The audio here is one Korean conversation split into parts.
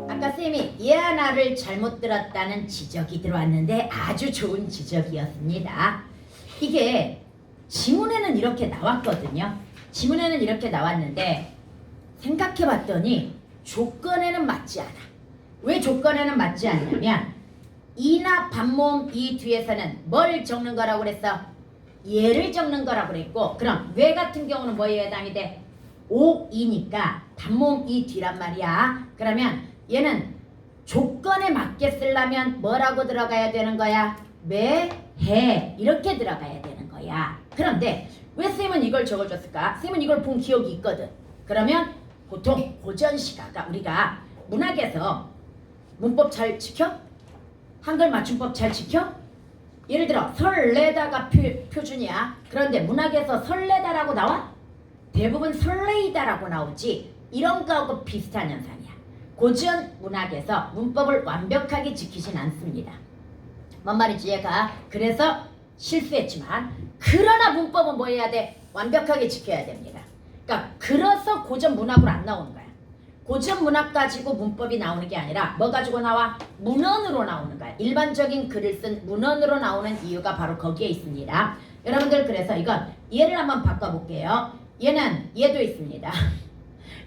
아까 쌤이 얘 하나를 잘못 들었다는 지적이 들어왔는데 아주 좋은 지적이었습니다. 이게 지문에는 이렇게 나왔거든요. 지문에는 이렇게 나왔는데 생각해봤더니 조건에는 맞지 않아. 왜 조건에는 맞지 않냐면 이나 반모음 이 뒤에서는 뭘 적는 거라고 그랬어? 얘를 적는 거라고 그랬고, 그럼 왜 같은 경우는 뭐에 해당이 돼? 오, 이니까 반모음 이 뒤란 말이야. 그러면 얘는 조건에 맞게 쓰려면 뭐라고 들어가야 되는 거야? 매, 해 이렇게 들어가야 되는 거야. 그런데 왜 쌤은 이걸 적어줬을까? 쌤은 이걸 본 기억이 있거든. 그러면 보통 고전 시가가 우리가 문학에서 문법 잘 지켜? 한글 맞춤법 잘 지켜? 예를 들어 설레다가 표준이야. 그런데 문학에서 설레다라고 나와? 대부분 설레이다라고 나오지. 이런 거하고 비슷한 현상이야. 고전 문학에서 문법을 완벽하게 지키진 않습니다. 뭔 말인지 얘가 그래서 실수했지만, 그러나 문법은 뭐 해야 돼? 완벽하게 지켜야 됩니다. 그러니까 그래서 고전 문학으로 안 나오는 거야. 고전 문학 가지고 문법이 나오는 게 아니라 뭐 가지고 나와? 문헌으로 나오는 거야. 일반적인 글을 쓴 문헌으로 나오는 이유가 바로 거기에 있습니다. 여러분들, 그래서 이건 얘를 한번 바꿔볼게요. 얘는 얘도 있습니다.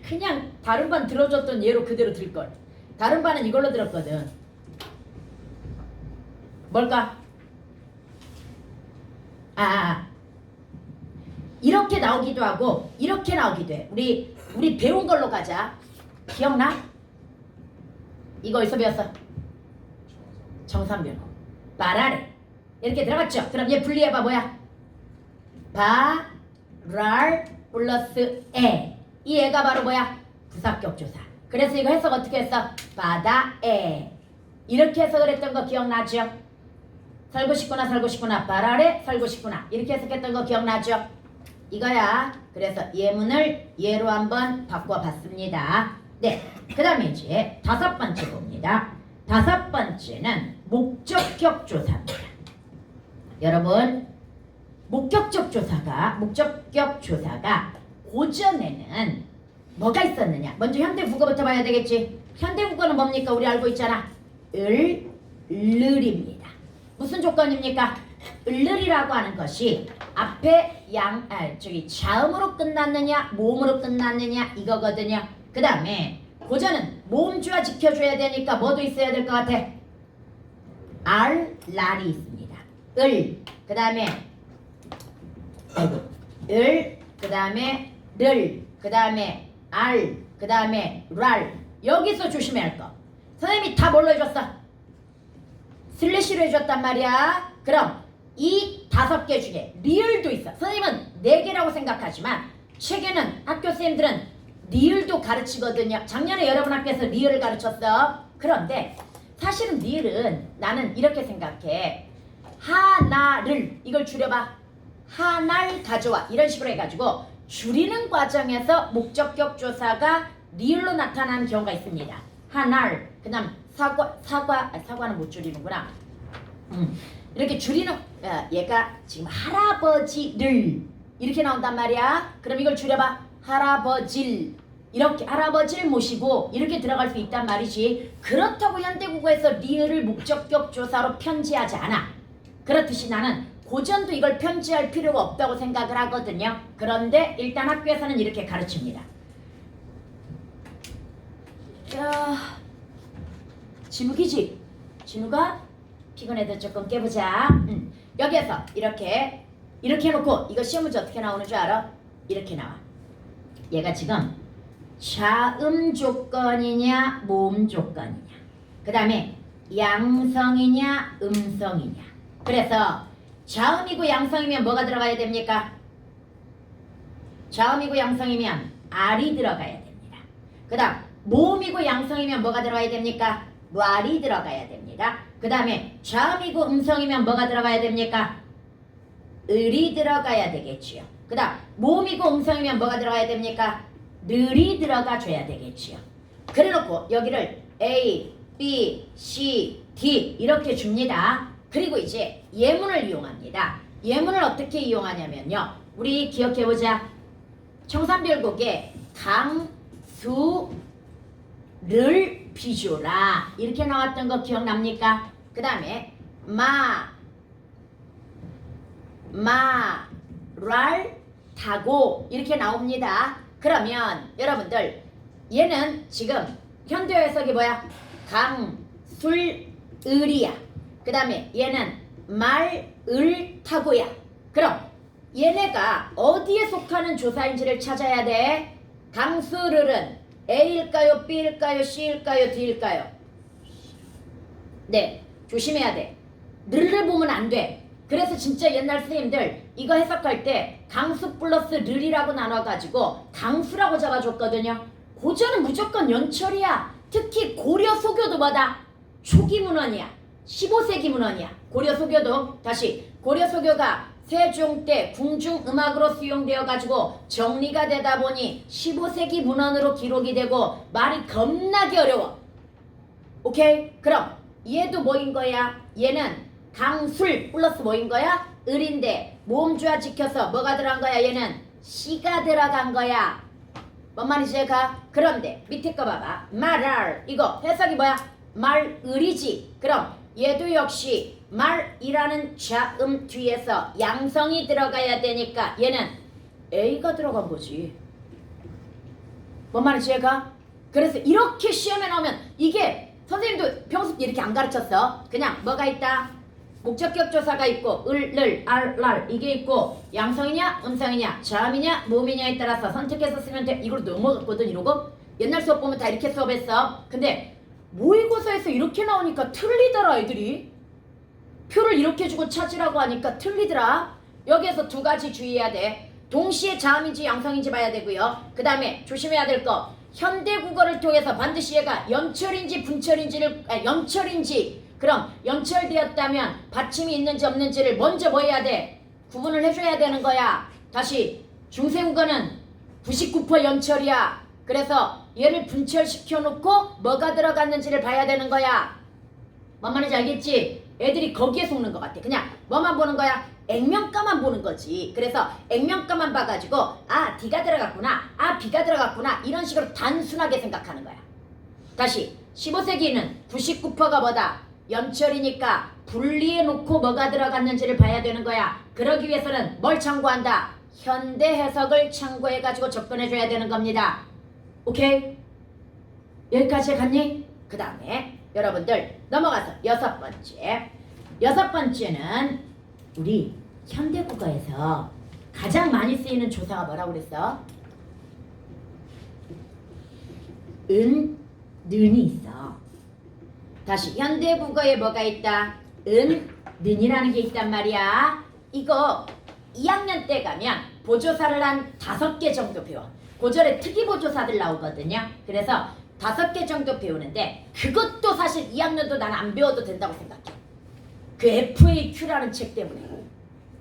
그냥 다른 반 들어줬던 얘로 그대로 들걸. 다른 반은 이걸로 들었거든. 뭘까? 이렇게 나오기도 하고 이렇게 나오기도 해. 우리 배운 걸로 가자. 기억나? 이거 어디서 배웠어? 정산변호. 바라레. 이렇게 들어갔죠? 그럼 얘 분리해봐. 뭐야? 바, 랄 플러스 에. 이 애가 바로 뭐야? 부사격조사. 그래서 이거 해석 어떻게 했어? 바다에. 이렇게 해석을 했던 거 기억나죠? 살고 싶구나 바라레 살고 싶구나 이렇게 해석했던 거 기억나죠? 이거야. 그래서 예문을 얘로 한번 바꿔봤습니다. 네, 그 다음에 이제 다섯 번째 봅니다. 다섯 번째는 목적격 조사입니다. 여러분, 목적격 조사가 고전에는 뭐가 있었느냐? 먼저 현대국어부터 봐야 되겠지. 현대국어는 뭡니까? 우리 알고 있잖아. 을입니다. 무슨 조건입니까? 을이라고 하는 것이 앞에 자음으로 끝났느냐 모음으로 끝났느냐 이거거든요. 그 다음에 고전은 모음주와 지켜줘야 되니까 뭐도 있어야 될 것 같아? 랄이 있습니다. 그 다음에 그 다음에 그 다음에 그 다음에 랄. 여기서 조심해야 할 거. 선생님이 다 뭘로 해줬어? 슬래시로 해줬단 말이야. 그럼 이 다섯 개 중에 리을도 있어. 선생님은 네 개라고 생각하지만 책에는 학교 선생님들은 리을도 가르치거든요. 작년에 여러분 학교에서 리을을 가르쳤어. 그런데 사실은 리을은 나는 이렇게 생각해. 하나를 이걸 줄여봐. 하나를 가져와. 이런 식으로 해가지고 줄이는 과정에서 목적격 조사가 리을로 나타나는 경우가 있습니다. 하나를. 그 다음 사과는 못 줄이는구나. 이렇게 줄이는 얘가 지금 할아버지를 이렇게 나온단 말이야. 그럼 이걸 줄여봐. 할아버질. 이렇게 할아버지를 모시고 이렇게 들어갈 수 있단 말이지. 그렇다고 현대국어에서 리을을 목적격 조사로 편지하지 않아. 그렇듯이 나는 고전도 이걸 편지할 필요가 없다고 생각을 하거든요. 그런데 일단 학교에서는 이렇게 가르칩니다. 진욱이지? 진우가 피곤해도 조금 깨보자. 여기에서 이렇게 해놓고 이거 시험 문제 어떻게 나오는 줄 알아? 이렇게 나와. 얘가 지금 자음 조건이냐 모음 조건이냐, 그 다음에 양성이냐 음성이냐. 그래서 자음이고 양성이면 뭐가 들어가야 됩니까? 자음이고 양성이면 R이 들어가야 됩니다. 그 다음 모음이고 양성이면 뭐가 들어가야 됩니까? 랄이 들어가야 됩니다. 그 다음에 자음이고 음성이면 뭐가 들어가야 됩니까? 을이 들어가야 되겠지요. 그 다음 모음이고 음성이면 뭐가 들어가야 됩니까? 늘이 들어가 줘야 되겠지요. 그래놓고 여기를 A, B, C, D 이렇게 줍니다. 그리고 이제 예문을 이용합니다. 예문을 어떻게 이용하냐면요. 우리 기억해보자. 청산별곡에 강수를 비주라 이렇게 나왔던 거 기억납니까? 그 다음에 말을 타고 이렇게 나옵니다. 그러면 여러분들 얘는 지금 현대 해석이 뭐야? 강술을이야. 그 다음에 얘는 말을 타고야. 그럼 얘네가 어디에 속하는 조사인지를 찾아야 돼. 강술을은 A일까요? B일까요? C일까요? D일까요? 네, 조심해야 돼. 늘을 보면 안 돼. 그래서 진짜 옛날 선생님들 이거 해석할 때 강수 플러스 르이라고 나눠가지고 강수라고 잡아줬거든요. 고전은 무조건 연철이야. 특히 고려 소교도 뭐다? 초기 문헌이야. 15세기 문헌이야. 고려 소교도. 다시 고려 소교가 세종 때 궁중음악으로 수용되어 가지고 정리가 되다 보니 15세기 문헌으로 기록이 되고 말이 겁나게 어려워. 오케이? 그럼 얘도 뭐인 거야? 얘는 강술 플러스 뭐인 거야? 을인데 모음주화 지켜서 뭐가 들어간 거야? 얘는 씨가 들어간 거야. 뭔 말이지? 그런데 밑에 거 봐봐. 말을 이거 해석이 뭐야? 말을이지. 그럼 얘도 역시 말이라는 자음 뒤에서 양성이 들어가야 되니까 얘는 A가 들어간 거지. 뭔 말이지? 그래서 이렇게 시험에 나오면 이게 선생님도 평소 이렇게 안 가르쳤어. 그냥 뭐가 있다? 목적격 조사가 있고 을, 알, 랄 이게 있고 양성이냐 음성이냐 자음이냐 모음이냐에 따라서 선택해서 쓰면 돼. 이걸 넘어갔거든 이러고. 옛날 수업 보면 다 이렇게 수업했어. 근데 모의고사에서 이렇게 나오니까 틀리더라 애들이. 표를 이렇게 주고 찾으라고 하니까 틀리더라. 여기에서 두 가지 주의해야 돼. 동시에 자음인지 양성인지 봐야 되고요. 그 다음에 조심해야 될 거 현대국어를 통해서 반드시 얘가 연철인지 분철인지를 연철인지 그럼 연철되었다면 받침이 있는지 없는지를 먼저 뭐 해야 돼? 구분을 해줘야 되는 거야. 다시 중세국어는 99% 연철이야. 그래서 얘를 분철시켜 놓고 뭐가 들어갔는지를 봐야 되는 거야. 뭔 말인지 알겠지? 애들이 거기에 속는 것 같아. 그냥 뭐만 보는 거야? 액면가만 보는 거지. 그래서 액면가만 봐가지고 아 D가 들어갔구나, 아 B가 들어갔구나 이런 식으로 단순하게 생각하는 거야. 다시 15세기는 99%가 뭐다? 연철이니까 분리해 놓고 뭐가 들어갔는지를 봐야 되는 거야. 그러기 위해서는 뭘 참고한다? 현대 해석을 참고해가지고 접근해줘야 되는 겁니다. 오케이? 여기까지 갔니? 그 다음에 여러분들 넘어가서 여섯 번째는 우리 현대국어에서 가장 많이 쓰이는 조사가 뭐라고 그랬어? 은, 는이 있어. 다시 현대국어에 뭐가 있다? 은, 는이라는 게 있단 말이야. 이거 2학년 때 가면 보조사를 한 5개 정도 배워. 고전에 특이보조사들 나오거든요. 그래서 5개 정도 배우는데 그것도 사실 2학년도 난 안 배워도 된다고 생각해. 그 FAQ라는 책 때문에.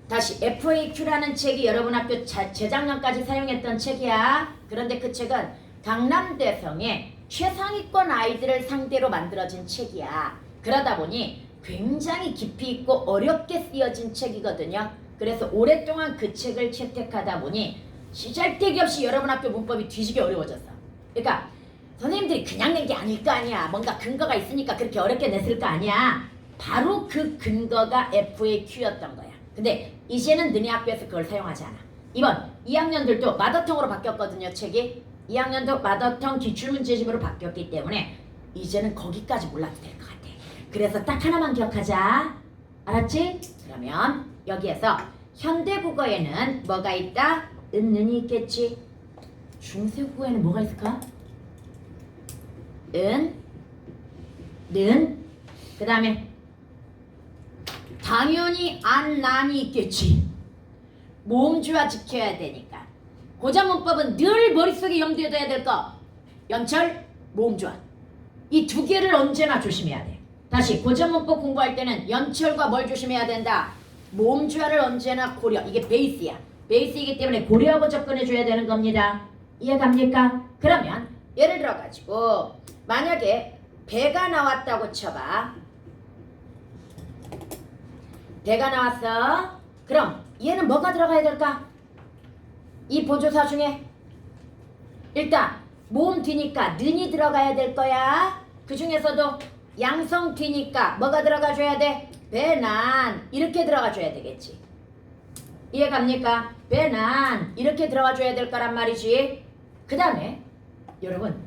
다시 FAQ라는 책이 여러분 학교 재작년까지 사용했던 책이야. 그런데 그 책은 강남대성의 최상위권 아이들을 상대로 만들어진 책이야. 그러다 보니 굉장히 깊이 있고 어렵게 쓰여진 책이거든요. 그래서 오랫동안 그 책을 채택하다 보니 시잘데기 없이 여러분 학교 문법이 뒤지게 어려워졌어. 그러니까 선생님들이 그냥 낸 게 아닐 거 아니야. 뭔가 근거가 있으니까 그렇게 어렵게 냈을 거 아니야. 바로 그 근거가 FAQ였던 거야. 근데 이제는 너네 학교에서 그걸 사용하지 않아. 이번 2학년들도 마더텅으로 바뀌었거든요. 책이 2학년도 마더텅 기출문제집으로 바뀌었기 때문에 이제는 거기까지 몰라도 될 것 같아. 그래서 딱 하나만 기억하자. 알았지? 그러면 여기에서 현대국어에는 뭐가 있다? 은는이 있겠지. 중세국어에는 뭐가 있을까? 은, 는, 그 다음에 당연히 안, 난이 있겠지. 모음주화 지켜야 되니까. 고전문법은 늘 머릿속에 염두에 둬야 될 거. 연철, 모음주화. 이 두 개를 언제나 조심해야 돼. 다시 고전문법 공부할 때는 연철과 뭘 조심해야 된다? 모음주화를 언제나 고려. 이게 베이스야. 베이스이기 때문에 고려하고 접근해줘야 되는 겁니다. 이해갑니까? 그러면 예를 들어가지고 만약에 배가 나왔다고 쳐봐. 배가 나왔어. 그럼 얘는 뭐가 들어가야 될까? 이 보조사 중에 일단 모음 뒤니까 는이 들어가야 될 거야. 그 중에서도 양성 뒤니까 뭐가 들어가줘야 돼? 배난 이렇게 들어가줘야 되겠지. 이해 갑니까? 배난 이렇게 들어가줘야 될 거란 말이지. 그 다음에 여러분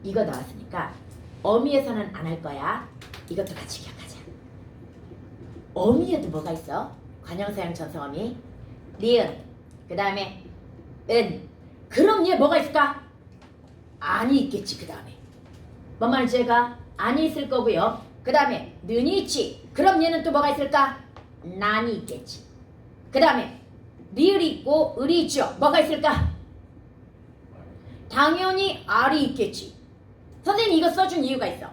이거 나왔으니까 어미에서는 안 할 거야. 이것도 같이 기억하자. 어미에도 뭐가 있어? 관형사형 전성어미 니은 그 다음에 은. 그럼 얘 뭐가 있을까? 안이 있겠지. 그 다음에 뭔 말인지 얘가 안이 있을 거고요. 그 다음에 는이 있지. 그럼 얘는 또 뭐가 있을까? 난이 있겠지. 그 다음에 리을이 있고 을이 있죠. 뭐가 있을까? 당연히 알이 있겠지. 선생님이 이거 써준 이유가 있어.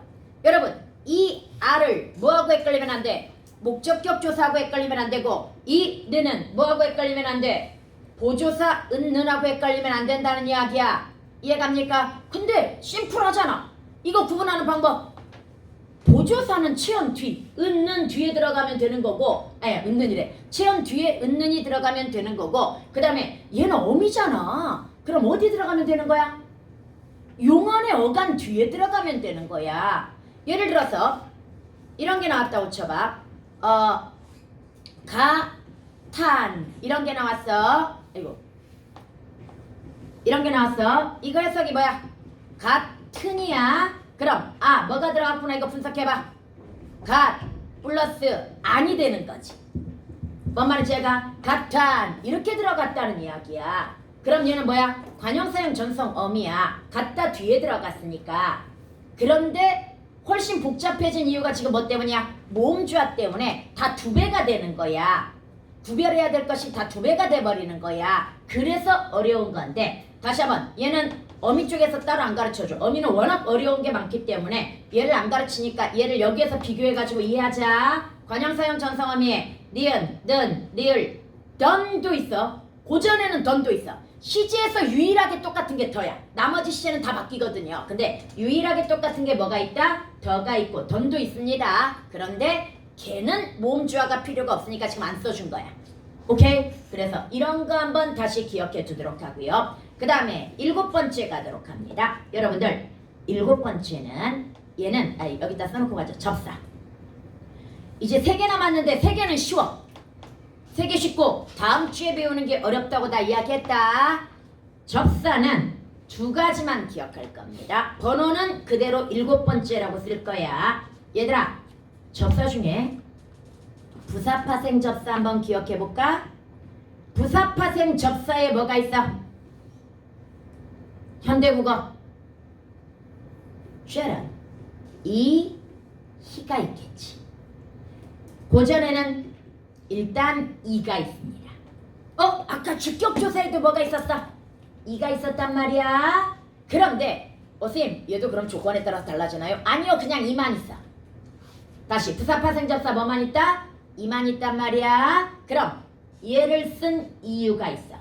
여러분 이 알을 뭐하고 헷갈리면 안 돼? 목적격 조사하고 헷갈리면 안 되고 이 는은 뭐하고 헷갈리면 안 돼? 보조사 은는하고 헷갈리면 안 된다는 이야기야. 이해갑니까? 근데 심플하잖아. 이거 구분하는 방법. 보조사는 체언 뒤, 은는 뒤에 들어가면 되는 거고, 은는이래. 체언 뒤에 은는이 들어가면 되는 거고, 그 다음에 얘는 어미잖아. 그럼 어디 들어가면 되는 거야? 용언의 어간 뒤에 들어가면 되는 거야. 예를 들어서 이런 게 나왔다고 쳐봐. 탄 이런 게 나왔어. 아이고 이런 게 나왔어. 이거 해석이 뭐야? 같은이야. 그럼 뭐가 들어갔구나. 이거 분석해봐. 갓 플러스 안이 되는 거지. 뭔 말인지 얘가 같한 이렇게 들어갔다는 이야기야. 그럼 얘는 뭐야? 관형사형 전성 어미야. 같다 뒤에 들어갔으니까. 그런데 훨씬 복잡해진 이유가 지금 뭐 때문이야? 모음주화 때문에 다 두 배가 되는 거야. 구별해야 될 것이 다 두 배가 돼버리는 거야. 그래서 어려운 건데 다시 한번 얘는 어미 쪽에서 따로 안 가르쳐줘. 어미는 워낙 어려운 게 많기 때문에 얘를 안 가르치니까 얘를 여기에서 비교해가지고 이해하자. 관형사형 전성어미에 니은, 는, 리을, 던도 있어. 고전에는 던도 있어. 시제에서 유일하게 똑같은 게 더야. 나머지 시제는 다 바뀌거든요. 근데 유일하게 똑같은 게 뭐가 있다? 더가 있고 던도 있습니다. 그런데 걔는 모음주화가 필요가 없으니까 지금 안 써준 거야. 오케이? 그래서 이런 거 한번 다시 기억해 두도록 하고요. 그 다음에 7번째 가도록 합니다. 여러분들 7번째는 얘는 여기다 써놓고 가죠. 접사. 이제 3개 남았는데 3개는 쉬워. 3개 쉽고 다음 주에 배우는 게 어렵다고 다 이야기했다. 접사는 2가지만 기억할 겁니다. 번호는 그대로 7번째라고 쓸 거야. 얘들아 접사 중에 부사파생 접사 한번 기억해볼까? 부사파생 접사에 뭐가 있어? 현대국어 쉐런 이 희가 있겠지. 고전에는 일단 이가 있습니다. 아까 주격조사에도 뭐가 있었어? 이가 있었단 말이야. 그런데 선생님 얘도 그럼 조건에 따라서 달라지나요? 아니요, 그냥 이만 있어. 다시 부사파생 접사 뭐만 있다? 이만 있단 말이야. 그럼 얘를 쓴 이유가 있어.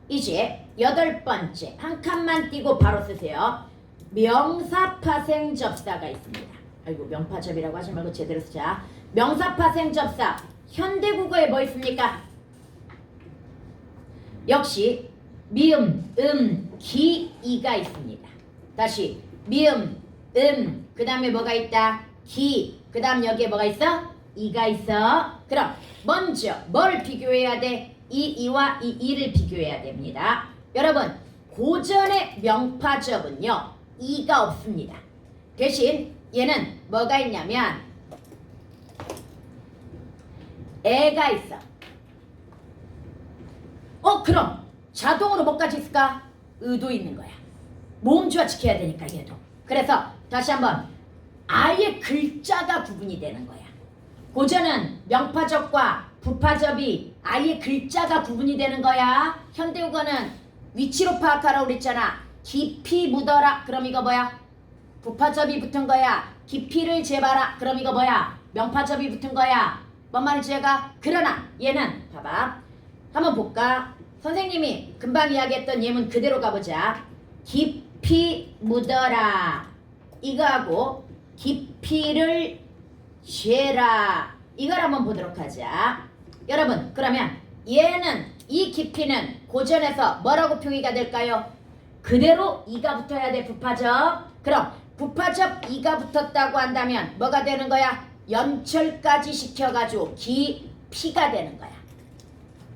이제 8번째 한 칸만 띄고 바로 쓰세요. 명사파생 접사가 있습니다. 아이고 명파접이라고 하지 말고 제대로 쓰자. 명사파생 접사 현대국어에 뭐 있습니까? 역시 미음, 기, 이가 있습니다. 다시 미음, 그 다음에 뭐가 있다? 기, 그 다음 여기에 뭐가 있어? 이가 있어. 그럼 먼저 뭘 비교해야 돼? 이와 이를 비교해야 됩니다. 여러분 고전의 명파접은요 이가 없습니다. 대신 얘는 뭐가 있냐면 애가 있어. 그럼 자동으로 뭐까지 있을까? 의도 있는 거야. 모음주화 지켜야 되니까 얘도. 그래서 다시 한번 아예 글자가 구분이 되는 거야. 고전은 명파접과 부파접이 아예 글자가 구분이 되는 거야. 현대국어는 위치로 파악하라고 그랬잖아. 깊이 묻어라. 그럼 이거 뭐야? 부파접이 붙은 거야. 깊이를 재봐라. 그럼 이거 뭐야? 명파접이 붙은 거야. 뭔 말인지 얘가? 그러나 얘는 봐봐. 한번 볼까? 선생님이 금방 이야기했던 예문 그대로 가보자. 깊이 묻어라. 이거하고 깊이를 재라. 이걸 한번 보도록 하자. 여러분 그러면 얘는 이 깊이는 고전에서 뭐라고 표기가 될까요? 그대로 2가 붙어야 돼, 부파적. 그럼 부파적 2가 붙었다고 한다면 뭐가 되는 거야? 연철까지 시켜가지고 깊이가 되는 거야.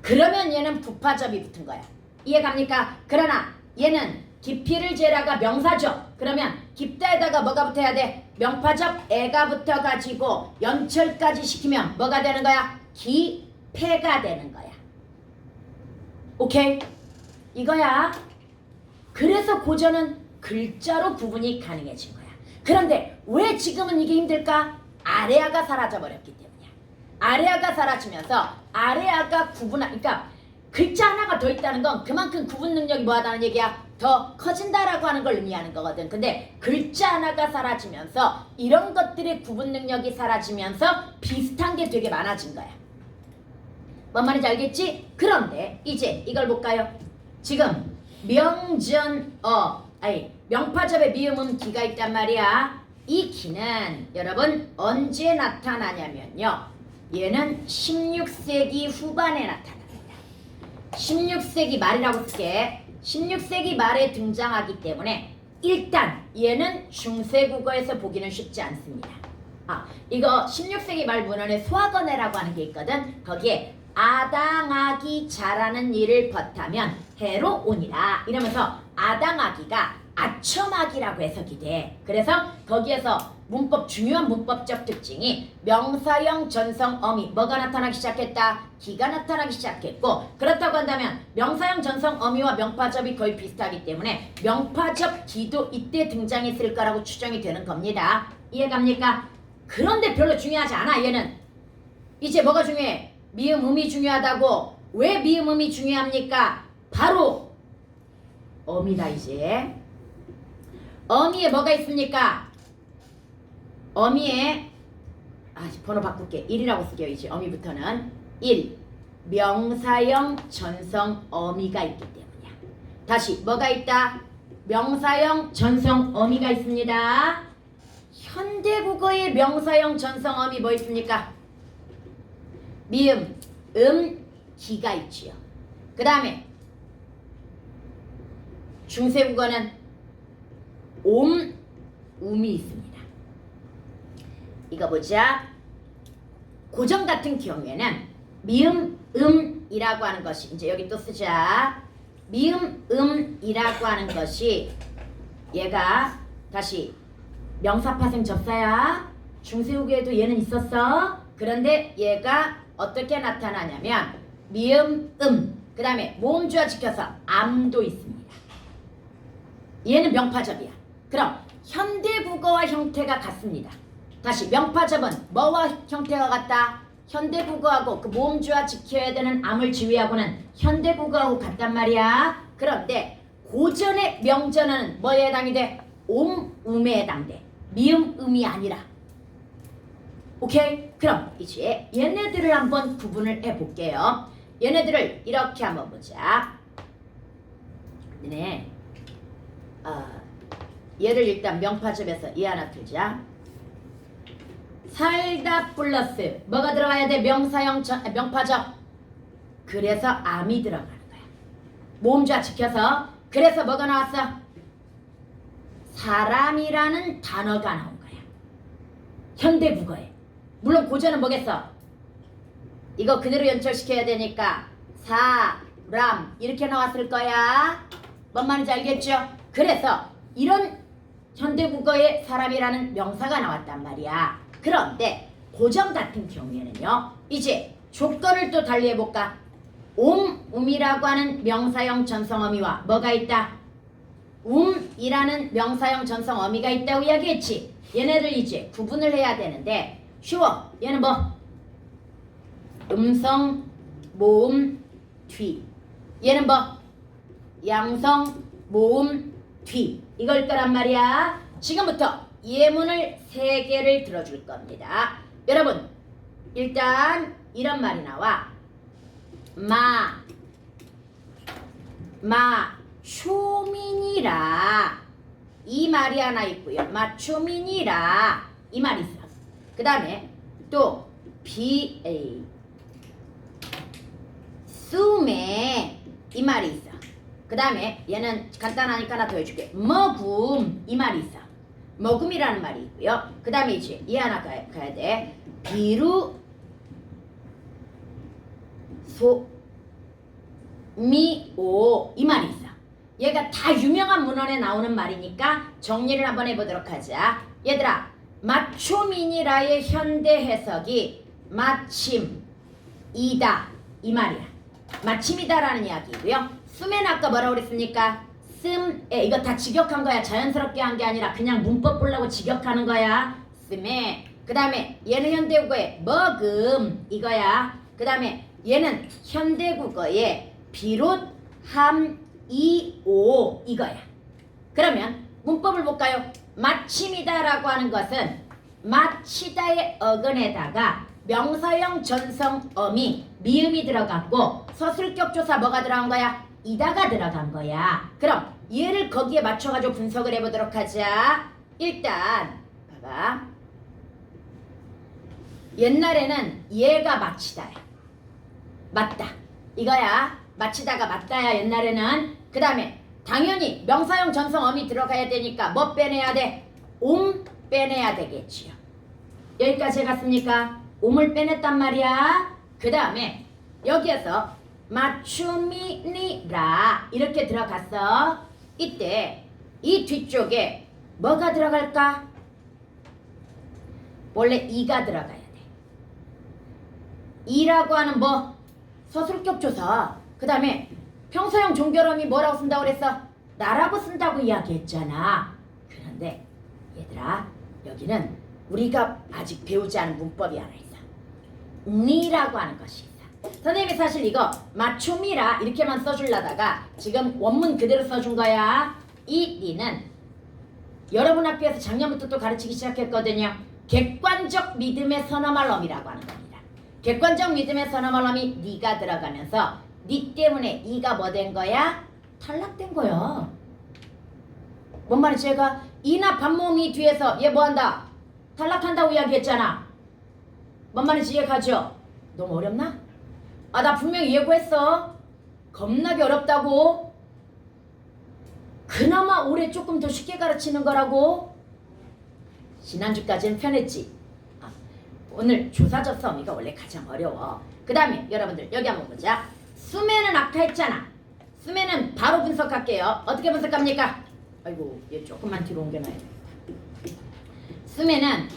그러면 얘는 부파접이 붙은 거야. 이해갑니까? 그러나 얘는 깊이를 재라가 명사죠. 그러면 깊다에다가 뭐가 붙어야 돼? 명파접 애가 붙어가지고 연철까지 시키면 뭐가 되는 거야? 기패가 되는 거야. 오케이? 이거야. 그래서 고전은 글자로 구분이 가능해진 거야. 그런데 왜 지금은 이게 힘들까? 아래아가 사라져버렸기 때문이야. 아래아가 사라지면서 아래아가 그러니까 글자 하나가 더 있다는 건 그만큼 구분 능력이 뭐하다는 얘기야? 더 커진다라고 하는 걸 의미하는 거거든. 근데 글자 하나가 사라지면서 이런 것들의 구분 능력이 사라지면서 비슷한 게 되게 많아진 거야. 뭔 말인지 알겠지? 그런데 이제 이걸 볼까요? 지금 명파접에 미음음 기가 있단 말이야. 이 기는 여러분 언제 나타나냐면요. 얘는 16세기 후반에 나타납니다. 16세기 말이라고 쓸게. 16세기 말에 등장하기 때문에 일단 얘는 중세국어에서 보기는 쉽지 않습니다. 이거 16세기 말 문헌에 소학원해라고 하는 게 있거든. 거기에 아당하기 잘하는 일을 벗하면 해로 오니라 이러면서 아당하기가 아첨하기라고 해석이 돼. 그래서 거기에서 중요한 문법적 특징이 명사형 전성 어미 뭐가 나타나기 시작했다? 기가 나타나기 시작했고, 그렇다고 한다면 명사형 전성 어미와 명파접이 거의 비슷하기 때문에 명파접 기도 이때 등장했을 거라고 추정이 되는 겁니다. 이해갑니까? 그런데 별로 중요하지 않아. 얘는 이제 뭐가 중요해? 미음음이 중요하다고. 왜 미음음이 중요합니까? 바로 어미다. 이제 어미에 뭐가 있습니까? 어미에 번호 바꿀게. 1이라고 쓸게요. 이제 어미부터는 1. 명사형 전성 어미가 있기 때문이야. 다시 뭐가 있다? 명사형 전성 어미가 있습니다. 현대국어의 명사형 전성 어미 뭐 있습니까? 미음, 기가 있지요. 그 다음에 중세국어는 음이 있습니다. 이거 보자. 고전 같은 경우에는 미음, 이라고 하는 것이 이제 여기 또 쓰자. 미음, 이라고 하는 것이 얘가 다시 명사파생 접사야. 중세국어에도 얘는 있었어. 그런데 얘가 어떻게 나타나냐면 미음, 그 다음에 모음주어 지켜서 암도 있습니다. 얘는 명파접이야. 그럼 현대국어와 형태가 같습니다. 다시 명파접은 뭐와 형태가 같다? 현대국어하고 그 모음주어 지켜야 되는 암을 지휘하고는 현대국어하고 같단 말이야. 그런데 고전의 명전어는 뭐에 해당이 돼? 음에 해당돼. 미음, 음이 아니라. 오케이? 그럼 이제 얘네들을 한번 구분을 해볼게요. 얘네들을 이렇게 한번 보자. 네. 얘를 일단 명파접에서 이 하나 들자. 살다 플러스 뭐가 들어가야 돼? 명사형 명파접. 그래서 암이 들어가는 거야. 모음자 지켜서. 그래서 뭐가 나왔어? 사람이라는 단어가 나온 거야. 현대국어에. 물론 고전은 뭐겠어? 이거 그대로 연철시켜야 되니까 사람 이렇게 나왔을 거야. 뭔 말인지 알겠죠? 그래서 이런 현대국어에 사람이라는 명사가 나왔단 말이야. 그런데 고전 같은 경우에는요. 이제 조건을 또 달리 해볼까? 음이라고 하는 명사형 전성어미와 뭐가 있다? 이라는 명사형 전성어미가 있다고 이야기했지. 얘네들 이제 구분을 해야 되는데 쉬워. 얘는 뭐? 음성, 모음, 뒤. 얘는 뭐? 양성, 모음, 뒤. 이걸 거란 말이야. 지금부터 예문을 3개를 들어줄 겁니다. 여러분, 일단 이런 말이 나와. 맞춤이니라. 이 말이 하나 있고요. 맞춤이니라. 이 말이 있어. 그 다음에 또 수메 이 말이 있어. 그 다음에 얘는 간단하니까 하나 더 해줄게. 먹음 이 말이 있어. 먹음이라는 말이 있고요. 그 다음에 이제 얘 하나 가야 돼. 비루 소미오 이 말이 있어. 얘가 다 유명한 문헌에 나오는 말이니까 정리를 한번 해보도록 하자. 얘들아, 마초미니라의 현대 해석이 마침이다 이 말이야. 마침이다라는 이야기고요. 스면 아까 뭐라고 그랬습니까? 씀에 이거 다 직역한 거야. 자연스럽게 한 게 아니라 그냥 문법 보려고 직역하는 거야. 씀에 그 다음에 얘는 현대국어의 먹음 이거야. 그 다음에 얘는 현대국어의 비롯 함 이오 이거야. 그러면 문법을 볼까요? 마침이다라고 하는 것은 마치다의 어근에다가 명사형 전성어미 미음이 들어갔고 서술격조사 뭐가 들어간 거야? 이다가 들어간 거야. 그럼 얘를 거기에 맞춰가지고 분석을 해보도록 하자. 일단 봐봐. 옛날에는 얘가 마치다야. 맞다 이거야. 마치다가 맞다야 옛날에는. 그 다음에 당연히 명사형 전성어미 들어가야 되니까 뭐 빼내야 돼? 옴 빼내야 되겠지요. 여기까지 해갔습니까? 옴을 빼냈단 말이야. 그 다음에 여기에서 맞춤이니라 이렇게 들어갔어. 이때 이 뒤쪽에 뭐가 들어갈까? 원래 이가 들어가야 돼. 이라고 하는 뭐 서술격 조사. 그 다음에 평소형 종결음이 뭐라고 쓴다고 그랬어? 나라고 쓴다고 이야기했잖아. 그런데 얘들아 여기는 우리가 아직 배우지 않은 문법이 하나 있어. 니라고 하는 것이 있어. 선생님이 사실 이거 맞춤이라 이렇게만 써주려다가 지금 원문 그대로 써준 거야. 이 니는 여러분 학교에서 작년부터 또 가르치기 시작했거든요. 객관적 믿음의 선어말럼이라고 하는 겁니다. 객관적 믿음의 선어말럼이 니가 들어가면서 니 때문에 이가 뭐 된 거야? 탈락된 거야. 뭔 말인지 제가 이나 반모음이 뒤에서 얘 뭐한다? 탈락한다고 이야기했잖아. 뭔 말인지 이해가죠? 너무 어렵나? 아, 나 분명히 예고했어. 겁나게 어렵다고. 그나마 올해 조금 더 쉽게 가르치는 거라고. 지난주까지는 편했지. 아, 오늘 조사적 서미가 원래 가장 어려워. 그 다음에 여러분들 여기 한번 보자. 수매는 아까 했잖아. 수매는 바로 분석할게요. 어떻게 분석합니까? 아이고 얘 조금만 뒤로 옮겨놔야 돼. 수매는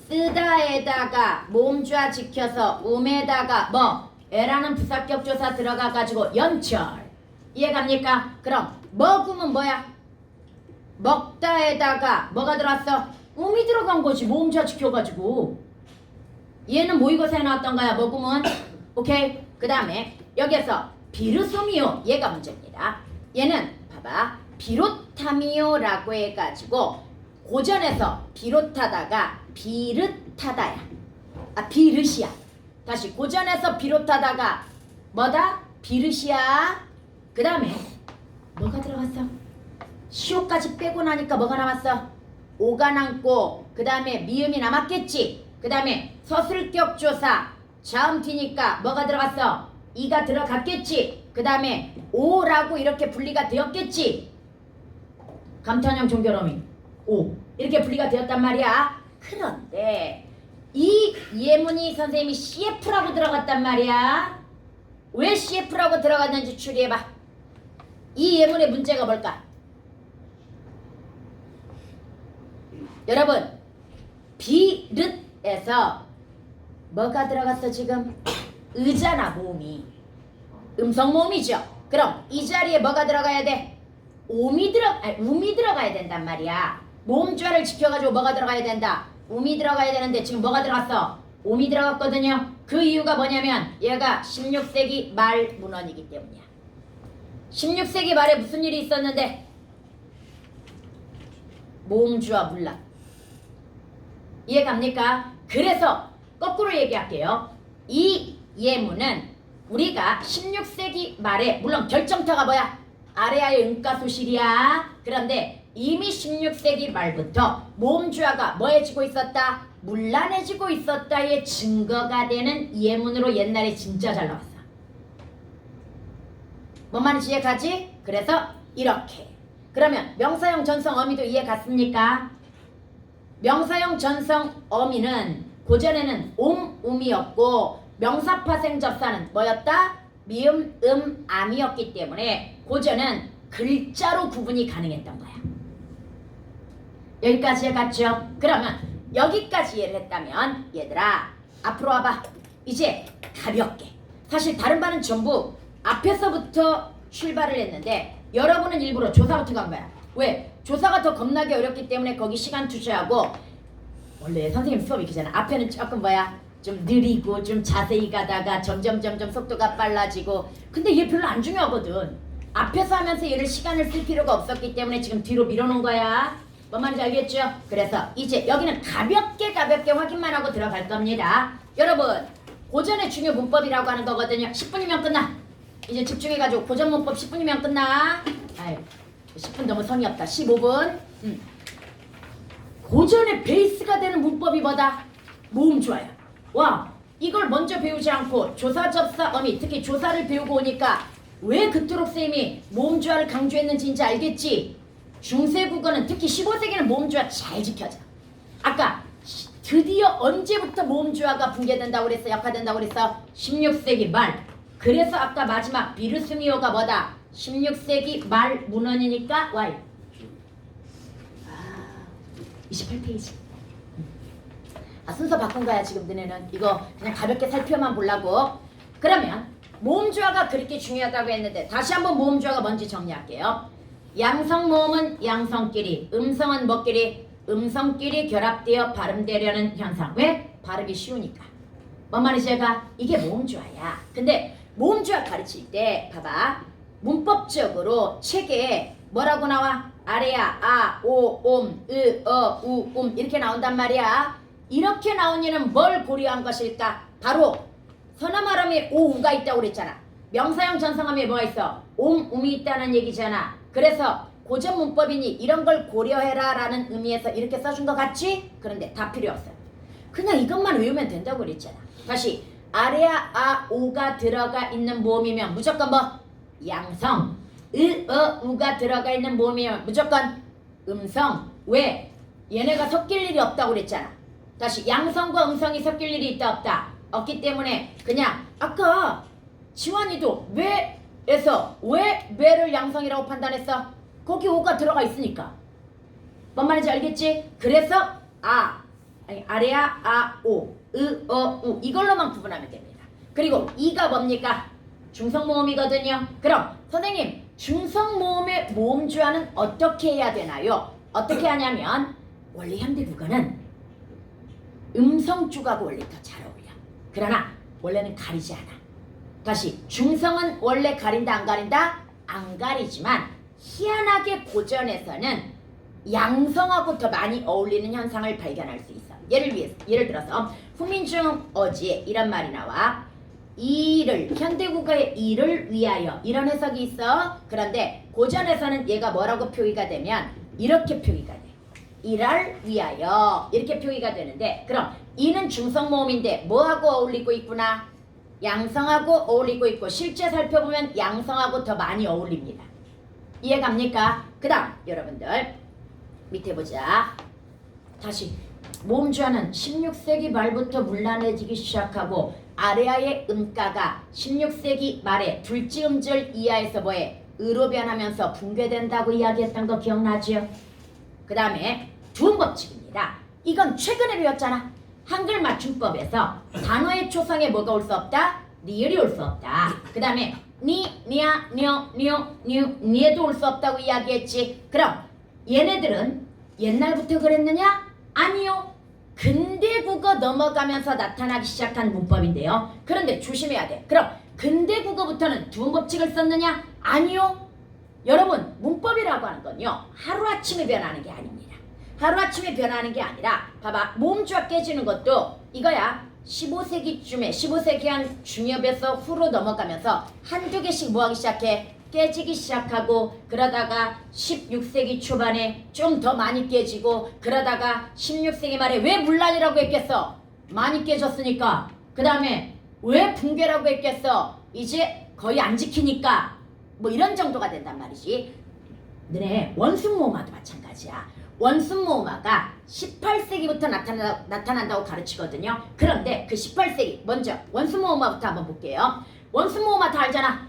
쓰다에다가 몸좌 지켜서 음에다가 뭐 에라는 부사격조사 들어가가지고 연철. 이해갑니까? 그럼 먹으면 뭐야? 먹다에다가 뭐가 들어왔어? 음이 들어간 거지. 몸좌 지켜가지고. 얘는 모의고사에 나왔던 거야. 먹으면. 오케이. 그 다음에 여기에서 비르소미오 얘가 문제입니다. 얘는 봐봐. 비롯함이요라고 해가지고 고전에서 비롯하다가 비릇하다야. 아 비릇이야. 다시 고전에서 비롯하다가 뭐다? 비릇이야. 그 다음에 뭐가 들어갔어? 시오까지 빼고 나니까 뭐가 남았어? 오가 남고 그 다음에 미음이 남았겠지. 그 다음에 서술격 조사 자음 뒤니까 뭐가 들어갔어? 이가 들어갔겠지. 그 다음에 오라고 이렇게 분리가 되었겠지. 감탄형 종결어미 오 이렇게 분리가 되었단 말이야. 그런데 이 예문이 선생님이 CF라고 들어갔단 말이야. 왜 CF라고 들어갔는지 추리해봐. 이 예문의 문제가 뭘까? 여러분 비릇에서 뭐가 들어갔어 지금? 의잖아 모음이. 음성 모음이죠. 그럼 이 자리에 뭐가 들어가야 돼? 음이 들어가야 된단 말이야. 모음좌를 지켜가지고 뭐가 들어가야 된다? 음이 들어가야 되는데 지금 뭐가 들어갔어? 음이 들어갔거든요. 그 이유가 뭐냐면 얘가 16세기 말 문헌이기 때문이야. 16세기 말에 무슨 일이 있었는데? 모음주와 문락. 이해갑니까? 그래서 거꾸로 얘기할게요. 이 예문은 우리가 16세기 말에 물론 결정타가 뭐야? 아래하의 응가소실이야. 그런데 이미 16세기 말부터 모음주화가 뭐해지고 있었다? 문란해지고 있었다의 증거가 되는 예문으로 옛날에 진짜 잘 나왔어. 뭔 말인지 이해가지? 그래서 이렇게. 그러면 명사형 전성 어미도 이해 갔습니까? 명사형 전성 어미는 고전에는 음이었고 명사파생 접사는 뭐였다? 미음, 암이었기 때문에 고전은 글자로 구분이 가능했던 거야. 여기까지 해갔죠? 그러면 여기까지 이해를 했다면 얘들아 앞으로 와봐. 이제 가볍게. 사실 다른 반은 전부 앞에서부터 출발을 했는데 여러분은 일부러 조사부터 간 거야. 왜? 조사가 더 겁나게 어렵기 때문에 거기 시간 투자하고 원래 선생님 수업 이렇게잖아. 앞에는 조금 좀 느리고 좀 자세히 가다가 점점 속도가 빨라지고 근데 얘 별로 안 중요하거든. 앞에서 하면서 얘를 시간을 쓸 필요가 없었기 때문에 지금 뒤로 밀어놓은 거야. 뭔 말인지 알겠죠? 그래서 이제 여기는 가볍게 확인만 하고 들어갈 겁니다. 여러분 고전의 중요 문법이라고 하는 거거든요. 10분이면 끝나. 이제 집중해가지고 고전 문법 10분이면 끝나. 아유 10분 너무 성의 없다. 15분. 고전의 베이스가 되는 문법이 뭐다? 모음 주어야. 와 이걸 먼저 배우지 않고 조사 접사 어미 특히 조사를 배우고 오니까 왜 그토록 쌤이 모음 주어를 강조했는지 이제 알겠지? 중세 국어는 특히 15세기는 모음 주어 잘 지켜져. 아까 드디어 언제부터 모음 주어가 붕괴된다고 그랬어? 약화된다고 그랬어? 16세기 말. 그래서 아까 마지막 비르스미오가 뭐다? 16세기 말 문헌이니까 Y. 28페이지. 순서 바꾼 거야 지금 너네는. 이거 그냥 가볍게 살펴만 보려고. 그러면 모음 주어가 그렇게 중요하다고 했는데 다시 한번 모음 주어가 뭔지 정리할게요. 양성 모음은 양성끼리, 음성은 뭐끼리? 음성끼리 결합되어 발음되려는 현상. 왜? 발음이 쉬우니까. 뭔 말이지 제가? 이게 모음 주어야. 근데 모음 주어 가르칠 때 봐봐. 문법적으로 책에 뭐라고 나와? 아래야 아, 오, 으, 우, 이렇게 나온단 말이야. 이렇게 나온 이는 뭘 고려한 것일까? 바로 서남아람에 오, 우가 있다고 그랬잖아. 명사형 전성함에 뭐가 있어? 음이 있다는 얘기잖아. 그래서 고전 문법이니 이런 걸 고려해라 라는 의미에서 이렇게 써준 것 같지? 그런데 다 필요 없어. 그냥 이것만 외우면 된다고 그랬잖아. 다시 아래야 아, 오가 들어가 있는 모음이면 무조건 뭐? 양성. 우가 들어가 있는 모음이면 무조건 음성. 왜? 얘네가 섞일 일이 없다고 그랬잖아. 다시 양성과 음성이 섞일 일이 있다 없다? 없기 때문에 그냥 아까 지환이도 왜에서 왜를 양성이라고 판단했어? 거기 오가 들어가 있으니까. 뭔 말인지 알겠지? 그래서 아래야 아, 오, 우 이걸로만 구분하면 됩니다. 그리고 이가 뭡니까? 중성모음이거든요. 그럼 선생님 중성모음의 모음주어는 어떻게 해야 되나요? 어떻게 하냐면 원래 현대국어는 음성주가가 원래 더 잘 어울려. 그러나 원래는 가리지 않아. 다시 중성은 원래 가린다 안 가린다? 안 가리지만 희한하게 고전에서는 양성하고 더 많이 어울리는 현상을 발견할 수 있어. 예를 들어서 후민중 어지에 이런 말이 나와. 이를 현대국어의 이를 위하여 이런 해석이 있어. 그런데 고전에서는 얘가 뭐라고 표기가 되면 이렇게 표기가 돼. 이를 위하여 이렇게 표기가 되는데 그럼 이는 중성모음인데 뭐하고 어울리고 있구나? 양성하고 어울리고 있고 실제 살펴보면 양성하고 더 많이 어울립니다. 이해갑니까? 그 다음 여러분들 밑에 보자. 다시 모음주어는 16세기 말부터 문란해지기 시작하고 아래아의 음가가 16세기 말에 둘째 음절 이하에서 뭐해? 으로 변하면서 붕괴된다고 이야기했던 거 기억나죠? 그 다음에 두음법칙입니다. 이건 최근에 배웠잖아. 한글 맞춤법에서 단어의 초성에 뭐가 올 수 없다? 리을이 올 수 없다. 그 다음에 니, 니야, 뇨, 니에도 올 수 없다고 이야기했지. 그럼 얘네들은 옛날부터 그랬느냐? 아니요. 근대국어 넘어가면서 나타나기 시작한 문법인데요. 그런데 조심해야 돼. 그럼 근대국어부터는 두음법칙을 썼느냐? 아니요. 여러분 문법이라고 하는 건요. 하루아침에 변하는 게 아닙니다. 하루아침에 변하는 게 아니라 봐봐. 모음주어 깨지는 것도 이거야. 15세기쯤에 15세기 한 중엽에서 후로 넘어가면서 한두 개씩 뭐하기 시작해? 깨지기 시작하고 그러다가 16세기 초반에 좀 더 많이 깨지고 그러다가 16세기 말에 왜 문란이라고 했겠어? 많이 깨졌으니까. 그 다음에 왜 붕괴라고 했겠어? 이제 거의 안 지키니까. 뭐 이런 정도가 된단 말이지. 너네 원순모음화도 마찬가지야. 원순모음화가 18세기부터 나타난다고 가르치거든요. 그런데 그 18세기 먼저 원순모음화부터 한번 볼게요. 원순모음화 다 알잖아.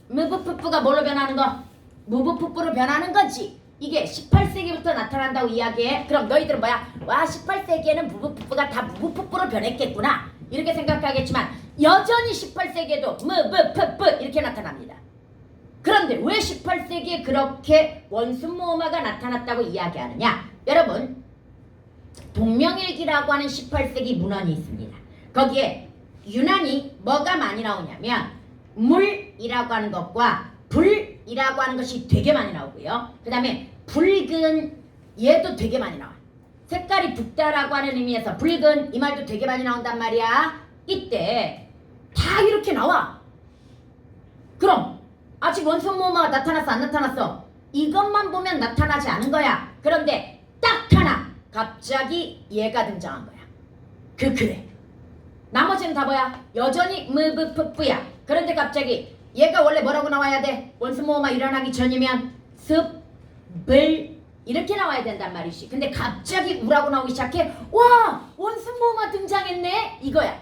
무브푸푸가 뭘로 변하는 거? 무브푸푸로 변하는 거지. 이게 18세기부터 나타난다고 이야기해. 그럼 너희들은 뭐야? 와, 18세기에는 무브푸푸가 다 무브푸푸로 변했겠구나 이렇게 생각하겠지만 여전히 18세기에도 무브푸푸 이렇게 나타납니다. 그런데 왜 18세기에 그렇게 원순모음화가 나타났다고 이야기하느냐? 여러분, 동명일기라고 하는 18세기 문헌이 있습니다. 거기에 유난히 뭐가 많이 나오냐면 물이라고 하는 것과 불이라고 하는 것이 되게 많이 나오고요. 그 다음에 붉은 얘도 되게 많이 나와요. 색깔이 붉다라고 하는 의미에서 붉은 이 말도 되게 많이 나온단 말이야. 이때 다 이렇게 나와. 그럼 아직 원순모음화가 나타났어 안 나타났어? 이것만 보면 나타나지 않은 거야. 그런데 딱 하나 갑자기 얘가 등장한 거야. 그래. 나머지는 다 뭐야? 여전히 무브푸푸야. 그런데 갑자기 얘가 원래 뭐라고 나와야 돼? 원순모음화 일어나기 전이면 습, 불 이렇게 나와야 된단 말이지. 근데 갑자기 우라고 나오기 시작해. 와! 원순모음화 등장했네? 이거야.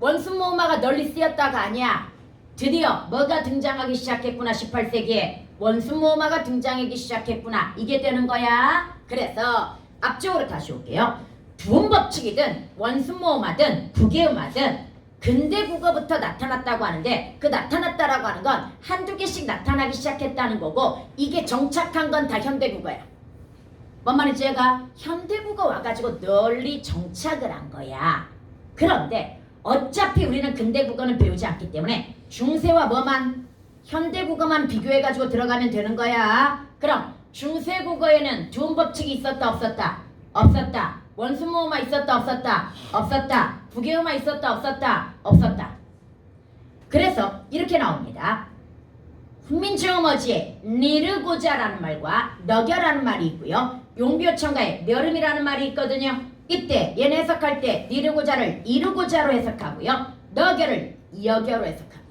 원순모음화가 널리 쓰였다가 아니야. 드디어 뭐가 등장하기 시작했구나. 18세기에 원순모음화가 등장하기 시작했구나. 이게 되는 거야. 그래서 앞쪽으로 다시 올게요. 두음법칙이든 원순모음화든 국외음화든 근대 국어부터 나타났다고 하는데 그 나타났다라고 하는 건 한두 개씩 나타나기 시작했다는 거고 이게 정착한 건 다 현대 국어야. 뭔 말인지 얘가 현대 국어 와가지고 널리 정착을 한 거야. 그런데 어차피 우리는 근대 국어는 배우지 않기 때문에 중세와 뭐만 현대 국어만 비교해가지고 들어가면 되는 거야. 그럼 중세 국어에는 두음법칙이 있었다 없었다? 없었다. 원순모음화 있었다 없었다? 없었다. 국외음화 있었다 없었다? 없었다. 그래서 이렇게 나옵니다. 훈민정음어지에 니르고자라는 말과 너겨라는 말이 있고요. 용비어천가에 멸음이라는 말이 있거든요. 이때 얘네 해석할 때 니르고자를 이르고자로 해석하고요. 너겨를 여겨로 해석합니다.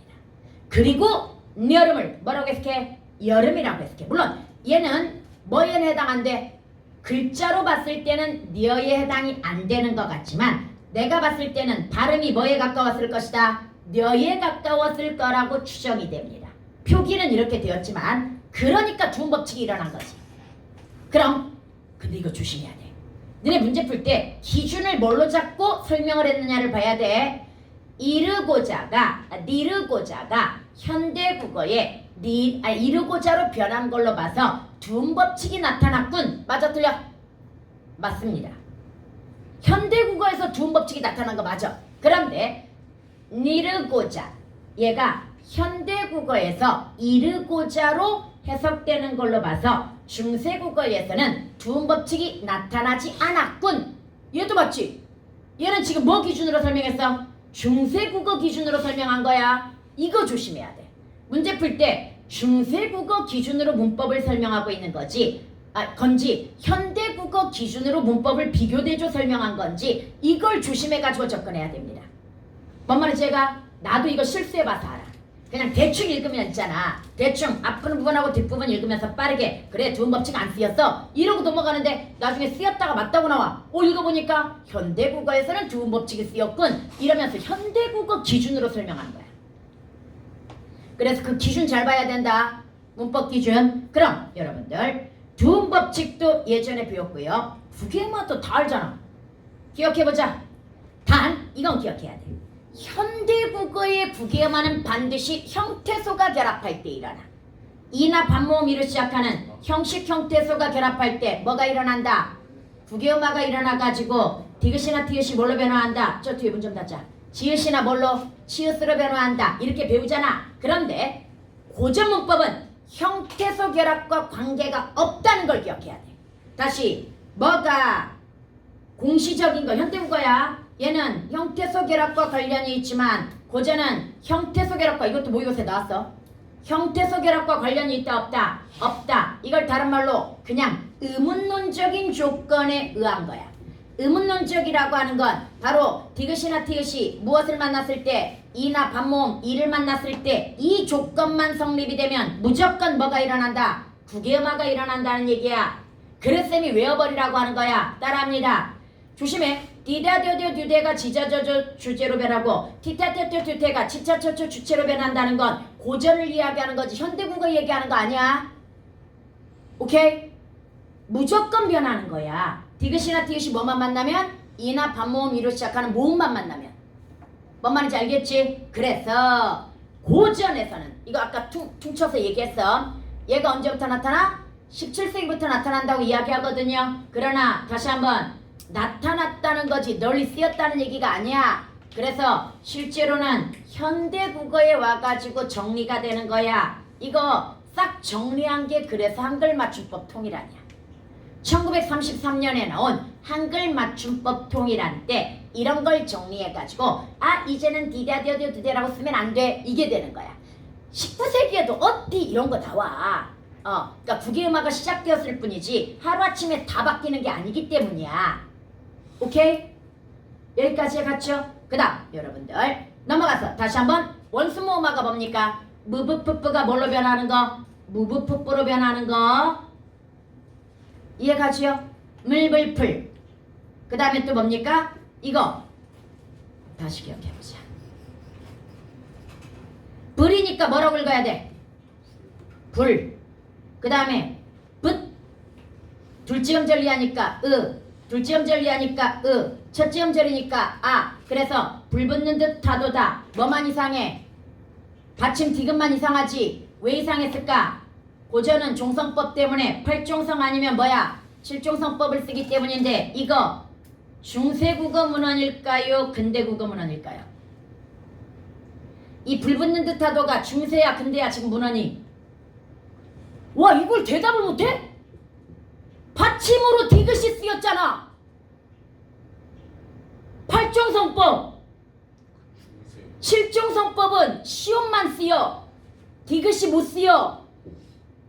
그리고 멸음을 뭐라고 해석해? 여름이라고 해석해. 물론 얘는 뭐에 해당한데? 글자로 봤을 때는 니어에 해당이 안 되는 것 같지만 내가 봤을 때는 발음이 뭐에 가까웠을 것이다? 녀에 가까웠을 거라고 추정이 됩니다. 표기는 이렇게 되었지만 그러니까 두음법칙이 일어난 거지. 그럼 근데 이거 조심해야 돼. 너네 문제 풀 때 기준을 뭘로 잡고 설명을 했느냐를 봐야 돼. 이르고자가 현대 국어에 이르고자로 변한 걸로 봐서 두음법칙이 나타났군. 맞아 틀려? 맞습니다. 현대 국어에서 두음법칙이 나타난 거 맞아. 그런데 니르고자 얘가 현대 국어에서 이르고자로 해석되는 걸로 봐서 중세 국어에서는 두음법칙이 나타나지 않았군. 얘도 맞지? 얘는 지금 뭐 기준으로 설명했어? 중세 국어 기준으로 설명한 거야. 이거 조심해야 돼. 문제 풀 때 중세 국어 기준으로 문법을 설명하고 있는 거지 건지 현대 국어 기준으로 문법을 비교대조 설명한 건지 이걸 조심해가지고 접근해야 됩니다. 뭔 말인지 제가 나도 이거 실수해봐서 알아. 그냥 대충 읽으면 있잖아. 대충 앞부분 부분하고 뒷부분 읽으면서 빠르게 그래 두음법칙 안 쓰였어 이러고 넘어가는데 나중에 쓰였다가 맞다고 나와. 읽어보니까 현대국어에서는 두음법칙이 쓰였군 이러면서 현대국어 기준으로 설명하는 거야. 그래서 그 기준 잘 봐야 된다. 문법 기준. 그럼 여러분들 두음법칙도 예전에 배웠고요. 국외음화도 다 알잖아. 기억해보자. 단 이건 기억해야 돼. 현대국어의 국외음화는 반드시 형태소가 결합할 때 일어나. 이나 반모음이로 시작하는 형식 형태소가 결합할 때 뭐가 일어난다? 국외음화가 일어나가지고 디귿이나 티읕이 뭘로 변화한다? 저 뒤에 문 좀 닫자. 지읒이나 뭘로? 치읒으로 변화한다. 이렇게 배우잖아. 그런데 고전문법은 형태소 결합과 관계가 없다는 걸 기억해야 돼. 다시 뭐가 공시적인 거 현대국어야. 얘는 형태소 결합과 관련이 있지만 고전은 형태소 결합과 이것도 모의고사에 나왔어. 형태소 결합과 관련이 있다 없다? 없다. 이걸 다른 말로 그냥 의문론적인 조건에 의한 거야. 의문론적이라고 하는 건 바로 디귿이나 티귿이 무엇을 만났을 때 이나 반모음 이를 만났을 때 이 조건만 성립이 되면 무조건 뭐가 일어난다? 국외음화가 일어난다는 얘기야. 그래서 쌤이 외워버리라고 하는 거야. 따라합니다. 조심해. 디다디오디오 듀대가 지자저저 주제로 변하고 티타테토 듀대가 치차초초 주체로 변한다는 건 고전을 이야기하는 거지 현대국어 얘기하는 거 아니야. 오케이? 무조건 변하는 거야. 디귿이나 티귿이 뭐만 만나면 이나 반모음 이로 시작하는 모음만 만나면 뭔 말인지 알겠지? 그래서 고전에서는 이거 아까 퉁쳐서 얘기했어. 얘가 언제부터 나타나? 17세기부터 나타난다고 이야기하거든요. 그러나 다시 한번 나타났다는 거지 널리 쓰였다는 얘기가 아니야. 그래서 실제로는 현대국어에 와가지고 정리가 되는 거야. 이거 싹 정리한 게 그래서 한글 맞춤법 통일아니야. 1933년에 나온 한글 맞춤법 통일안 때 이런 걸 정리해가지고 아 이제는 디다디어디오드데라고 쓰면 안 돼. 이게 되는 거야. 19세기에도 어디 이런 거 나와. 그러니까 국외음화가 시작되었을 뿐이지 하루아침에 다 바뀌는 게 아니기 때문이야. 오케이? 여기까지 갔죠? 그 다음 여러분들 넘어가서 다시 한번 원수모음화가 뭡니까? 무브프프가 뭘로 변하는 거? 무브프프로 변하는 거 이해가지요? 물불풀 그 다음에 또 뭡니까? 이거 다시 기억해보자. 불이니까 뭐라고 읽어야 돼? 불. 그 다음에 붓. 둘째 음절 리하니까 둘째 음절 리하니까 첫째 음절이니까 아. 그래서 불 붙는 듯 하도다. 뭐만 이상해? 받침 디귿만 이상하지. 왜 이상했을까? 고전은 종성법 때문에 8종성 아니면 뭐야? 7종성법을 쓰기 때문인데 이거 중세국어 문헌일까요? 근대국어 문헌일까요? 이 불 붙는 듯 하도가 중세야 근대야 지금 문헌이? 와 이걸 대답을 못해? 받침으로 디귿이 쓰였잖아. 8종성법 7종성법은 시옷만 쓰여. 디귿이 못 쓰여.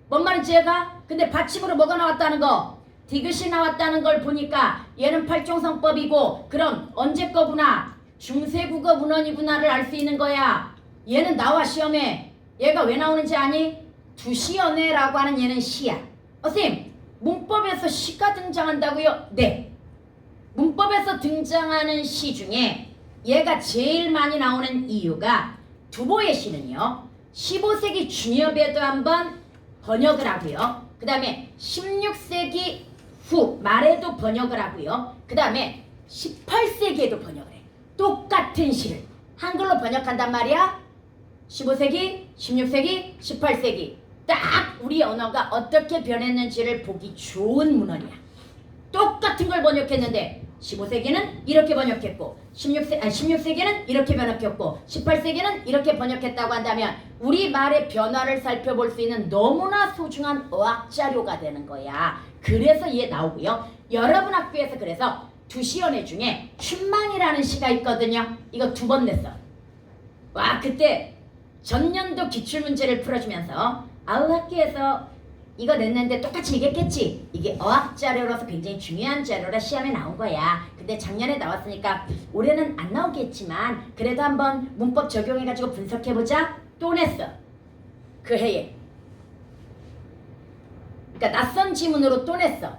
뭔 말인지 얘가? 근데 받침으로 뭐가 나왔다는 거? 디귿이 나왔다는 걸 보니까 얘는 8종성법이고 그럼 언제 거구나? 중세국어 문헌이구나를 알 수 있는 거야. 얘는 나와 시험에. 얘가 왜 나오는지 아니? 두시연애라고 하는 얘는 시야. 선생님 문법에서 시가 등장한다고요? 네. 문법에서 등장하는 시 중에 얘가 제일 많이 나오는 이유가 두보의 시는요 15세기 중엽에도 한번 번역을 하고요. 그 다음에 16세기 후 말에도 번역을 하고요. 그 다음에 18세기에도 번역을 해. 똑같은 시를 한글로 번역한단 말이야. 15세기, 16세기, 18세기 딱 우리 언어가 어떻게 변했는지를 보기 좋은 문헌이야. 똑같은 걸 번역했는데 15세기는 이렇게 번역했고 16세기는 이렇게 번역했고 18세기는 이렇게 번역했다고 한다면 우리 말의 변화를 살펴볼 수 있는 너무나 소중한 어학자료가 되는 거야. 그래서 얘 나오고요. 여러분 학교에서 그래서 두시연애 중에 춘망이라는 시가 있거든요. 이거 2번 냈어. 와 그때 전년도 기출문제를 풀어주면서 학기에서 이거 냈는데 똑같이 얘기했겠지. 이게 어학자료로서 굉장히 중요한 자료라 시험에 나온 거야. 근데 작년에 나왔으니까 올해는 안 나오겠지만 그래도 한번 문법 적용해가지고 분석해보자. 또 냈어. 그 해에. 그러니까 낯선 지문으로 또 냈어.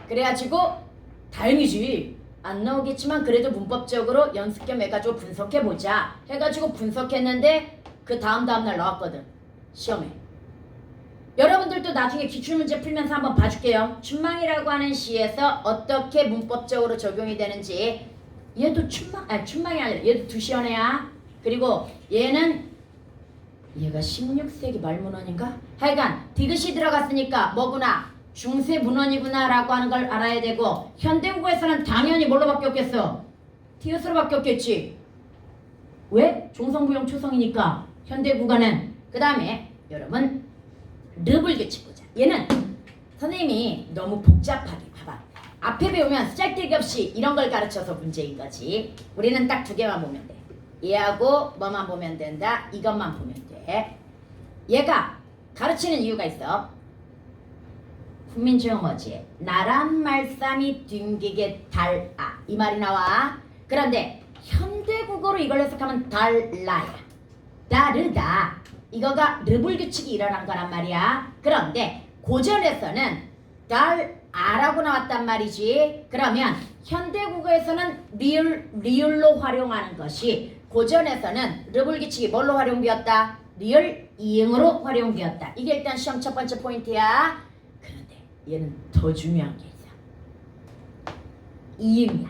그래가지고 다행이지. 안 나오겠지만 그래도 문법적으로 연습 겸 해가지고 분석해보자. 해가지고 분석했는데 그 다음날 나왔거든. 시험에. 여러분들도 나중에 기출문제 풀면서 한번 봐줄게요. 춘망이라고 하는 시에서 어떻게 문법적으로 적용이 되는지. 얘도 춘망이 아니라 얘도 두시연애야. 그리고 얘는 얘가 16세기 말 문헌인가? 하여간 디귿이 들어갔으니까 뭐구나? 중세 문헌이구나 라고 하는 걸 알아야 되고 현대국어에서는 당연히 뭘로 바뀌었겠어? 티귿으로 바뀌었겠지. 왜? 종성부용 초성이니까. 현대국어는. 그 다음에 여러분 르불규칙 보자. 얘는 선생님이 너무 복잡하게 봐봐. 앞에 배우면 쓰잘데기 없이 이런 걸 가르쳐서 문제인 거지. 우리는 딱 2개만 보면 돼. 얘하고 뭐만 보면 된다. 이것만 보면 돼. 얘가 가르치는 이유가 있어. 훈민지어 뭐지? 나란 말싸미 뒹기게 달아 이 말이 나와. 그런데 현대국어로 이걸 해석하면 달라야 다르다. 이거가 르불 규칙이 일어난 거란 말이야. 그런데 고전에서는 달아라고 나왔단 말이지. 그러면 현대국어에서는 리을로 활용하는 것이 고전에서는 르불 규칙이 뭘로 활용되었다? 리을 이응으로 활용되었다. 이게 일단 시험 첫 번째 포인트야. 그런데 얘는 더 중요한 게 있어. 이응이야.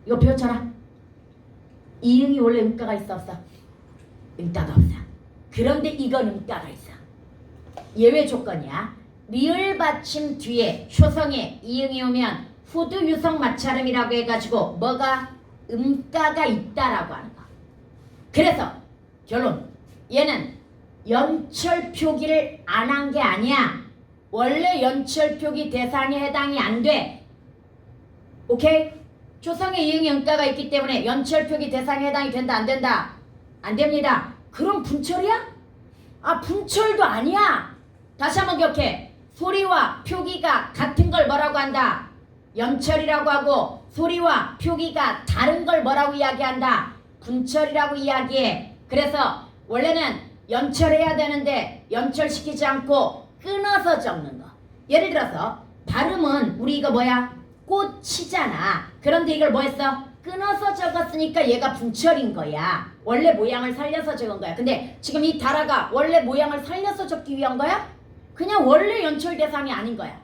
이거 배웠잖아. 이응이 원래 음가가 있어 없어? 음가가 없어. 그런데 이건 음가가 있어. 예외 조건이야. 리을 받침 뒤에 초성에 이응이 오면 후두 유성 마찰음이라고 해가지고 뭐가 음가가 있다라고 하는 거. 그래서 결론. 얘는 연철 표기를 안 한 게 아니야. 원래 연철 표기 대상에 해당이 안 돼. 오케이? 초성에 이응이 음가가 있기 때문에 연철 표기 대상에 해당이 된다 안 된다? 안 됩니다. 그럼 분철이야? 아 분철도 아니야. 다시 한번 기억해. 소리와 표기가 같은 걸 뭐라고 한다? 연철이라고 하고 소리와 표기가 다른 걸 뭐라고 이야기한다? 분철이라고 이야기해. 그래서 원래는 연철해야 되는데 연철시키지 않고 끊어서 적는 거. 예를 들어서 발음은 우리 이거 뭐야? 꽃이잖아. 그런데 이걸 뭐 했어? 끊어서 적었으니까 얘가 분철인 거야. 원래 모양을 살려서 적은 거야. 근데 지금 이 달아가 원래 모양을 살려서 적기 위한 거야? 그냥 원래 연철 대상이 아닌 거야.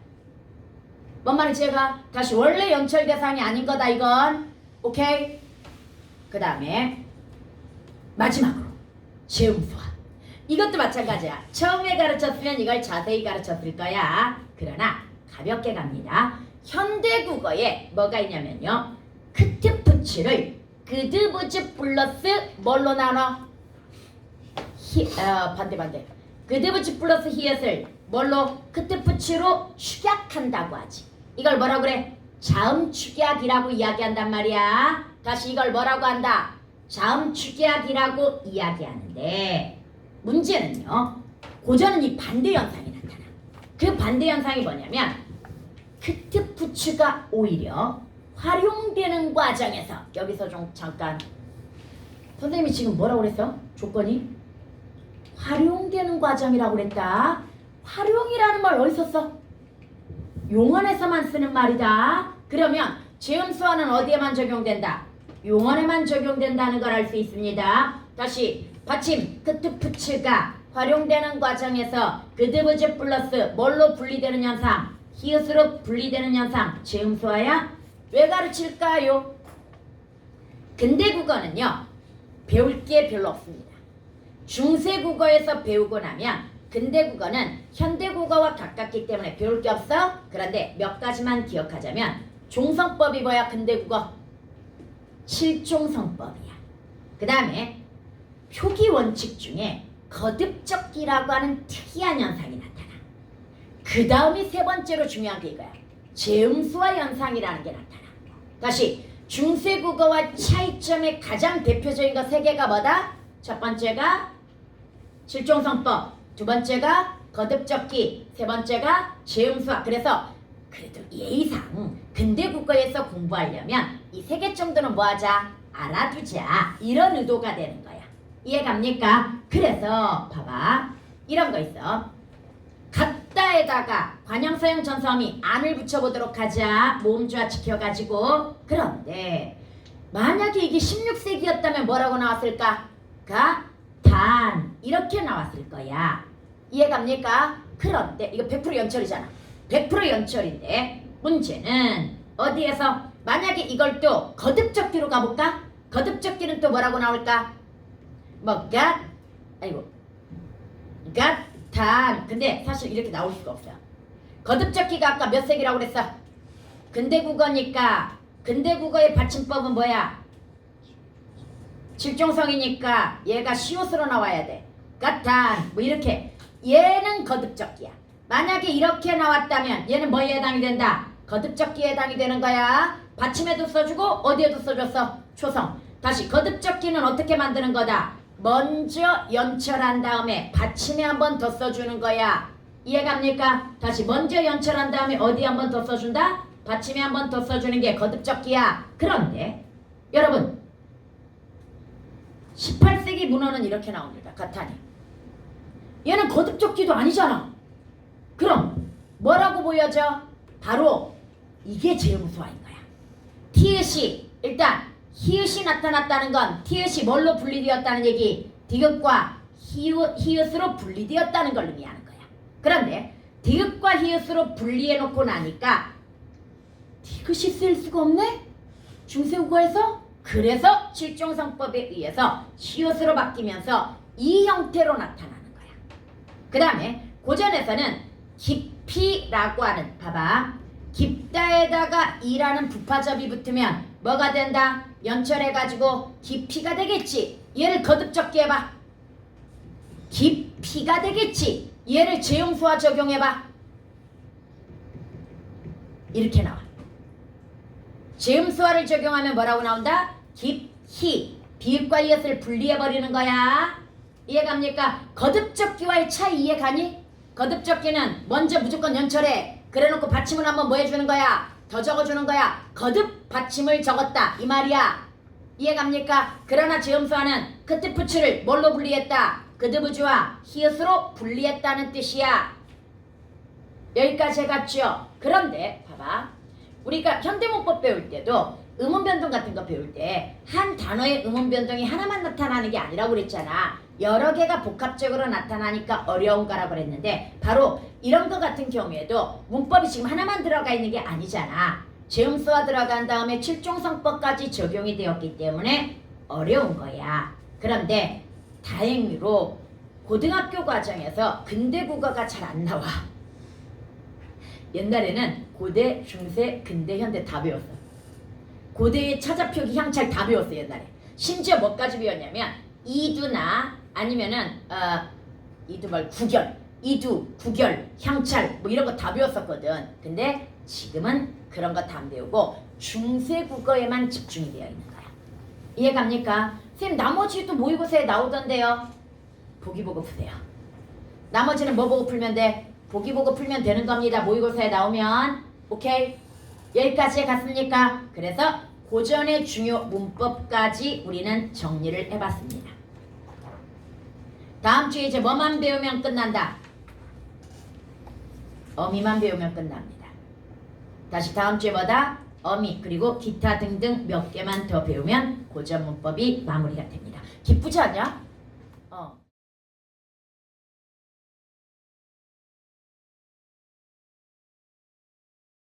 뭔 말인지 제가 다시 원래 연철 대상이 아닌 거다 이건. 오케이? 그 다음에 마지막으로 재음소화. 이것도 마찬가지야. 처음에 가르쳤으면 이걸 자세히 가르쳤을 거야. 그러나 가볍게 갑니다. 현대국어에 뭐가 있냐면요. 크트푸츠를 그드부즈 플러스 뭘로 나눠? 반대. 그드부즈 플러스 히읗을 뭘로? 크트푸츠로 축약한다고 하지. 이걸 뭐라고 그래? 자음 축약이라고 이야기한단 말이야. 다시 이걸 뭐라고 한다? 자음 축약이라고 이야기하는데 문제는요. 고전은 이 반대 현상이 나타나. 그 반대 현상이 뭐냐면 크트푸츠가 오히려 활용되는 과정에서 여기서 좀 잠깐 선생님이 지금 뭐라고 그랬어? 조건이? 활용되는 과정이라고 그랬다. 활용이라는 말 어디서 써? 용언에서만 쓰는 말이다. 그러면 재음소화는 어디에만 적용된다? 용언에만 적용된다는 걸 알 수 있습니다. 다시 받침 크트푸츠가 활용되는 과정에서 그드부즈 플러스 뭘로 분리되는 현상? 히읗으로 분리되는 현상. 재음소화야? 왜 가르칠까요? 근대국어는요. 배울 게 별로 없습니다. 중세국어에서 배우고 나면 근대국어는 현대국어와 가깝기 때문에 배울 게 없어. 그런데 몇 가지만 기억하자면 종성법이 뭐야? 근대국어 7종성법이야. 그 다음에 표기 원칙 중에 거듭적기라고 하는 특이한 현상이 나타나. 그 다음이 세 번째로 중요한 게 이거야. 재음소화 현상이라는 게 나타나. 다시 중세국어와 차이점의 가장 대표적인 거 세 개가 뭐다? 첫 번째가 7종성법, 두 번째가 거듭적기, 세 번째가 재음소화. 그래서 그래도 예의상 근대국어에서 공부하려면 이 세 개 정도는 뭐하자? 알아두자. 이런 의도가 되는 거야. 이해갑니까? 그래서 봐봐. 이런 거 있어. 갖다에다가 관형사형 전사함이 안을 붙여보도록 하자. 모음주와 지켜가지고. 그런데 만약에 이게 16세기였다면 뭐라고 나왔을까? 단 이렇게 나왔을 거야. 이해갑니까? 그런데 이거 100% 연철이잖아. 100% 연철인데 문제는 어디에서 만약에 이걸 또 거듭적기로 가볼까? 거듭적기는 또 뭐라고 나올까? 뭐 단. 근데 사실 이렇게 나올 수가 없어요. 거듭적기가 아까 몇 세기라고 그랬어? 근대국어니까 근대국어의 받침법은 뭐야? 7종성이니까 얘가 시옷으로 나와야 돼. 단 뭐 이렇게. 얘는 거듭적기야. 만약에 이렇게 나왔다면 얘는 뭐에 해당이 된다? 거듭적기에 해당이 되는 거야. 받침에도 써주고 어디에도 써줬어? 초성. 다시 거듭적기는 어떻게 만드는 거다? 먼저 연철한 다음에 받침에 한 번 더 써주는 거야. 이해갑니까? 다시 먼저 연철한 다음에 어디 한 번 더 써준다? 받침에 한 번 더 써주는 게 거듭적기야. 그런데 여러분 18세기 문헌은 이렇게 나옵니다. 가타니. 얘는 거듭적기도 아니잖아. 그럼 뭐라고 보여져? 바로 이게 제음수화인 거야. 티읕이 일단 히읗이 나타났다는 건 티읕이 뭘로 분리되었다는 얘기? 디귿과 히읗으로 분리되었다는 걸 의미하는 거야. 그런데 디귿과 히읗으로 분리해놓고 나니까 디귿이 쓸 수가 없네? 중세국어에서? 그래서 칠종성법에 의해서 히읗으로 바뀌면서 이 형태로 나타나는 거야. 그 다음에 고전에서는 깊이라고 하는, 봐봐, 깊다에다가 이라는 부파접이 붙으면 뭐가 된다? 연철해가지고 깊이가 되겠지. 얘를 거듭적기 해봐. 깊이가 되겠지. 얘를 제음수화 적용해봐. 이렇게 나와. 제음수화를 적용하면 뭐라고 나온다? 깊이. 비읍과 이엇을 분리해버리는 거야. 이해갑니까? 거듭적기와의 차이 이해가니? 거듭적기는 먼저 무조건 연철해. 그래놓고 받침을 한번 뭐 해주는 거야? 더 적어주는 거야. 거듭 받침을 적었다 이 말이야. 이해갑니까? 그러나 제음수화는 끝에 부츠를 뭘로 분리했다? 그드부주와 히읗으로 분리했다는 뜻이야. 여기까지 해갔죠? 그런데 봐봐, 우리가 현대문법 배울 때도 음운변동 같은 거 배울 때 한 단어의 음운변동이 하나만 나타나는 게 아니라고 그랬잖아. 여러 개가 복합적으로 나타나니까 어려운 거라고 그랬는데, 바로 이런 거 같은 경우에도 문법이 지금 하나만 들어가 있는 게 아니잖아. 제음수화 들어간 다음에 칠종성법까지 적용이 되었기 때문에 어려운 거야. 그런데 다행히로 고등학교 과정에서 근대 국어가 잘 안 나와. 옛날에는 고대, 중세, 근대, 현대 다 배웠어. 고대의 차자표기, 향찰 다 배웠어 옛날에. 심지어 뭐까지 배웠냐면 이두나 아니면은 이두 말 구결, 이두, 구결, 향찰 뭐 이런 거 다 배웠었거든. 근데 지금은 그런 거 다 안 배우고 중세 국어에만 집중이 되어 있는 거야. 이해갑니까? 선생님 나머지도 모의고사에 나오던데요. 보기 보고 푸세요. 나머지는 뭐 보고 풀면 돼? 보기 보고 풀면 되는 겁니다. 모의고사에 나오면. 오케이? 여기까지 갔습니까? 그래서 고전의 중요 문법까지 우리는 정리를 해봤습니다. 다음 주에 이제 뭐만 배우면 끝난다? 어미만 배우면 끝납니다. 다시 다음 주에 뭐다? 어미 그리고 기타 등등 몇 개만 더 배우면 고전 문법이 마무리가 됩니다. 기쁘지 않냐?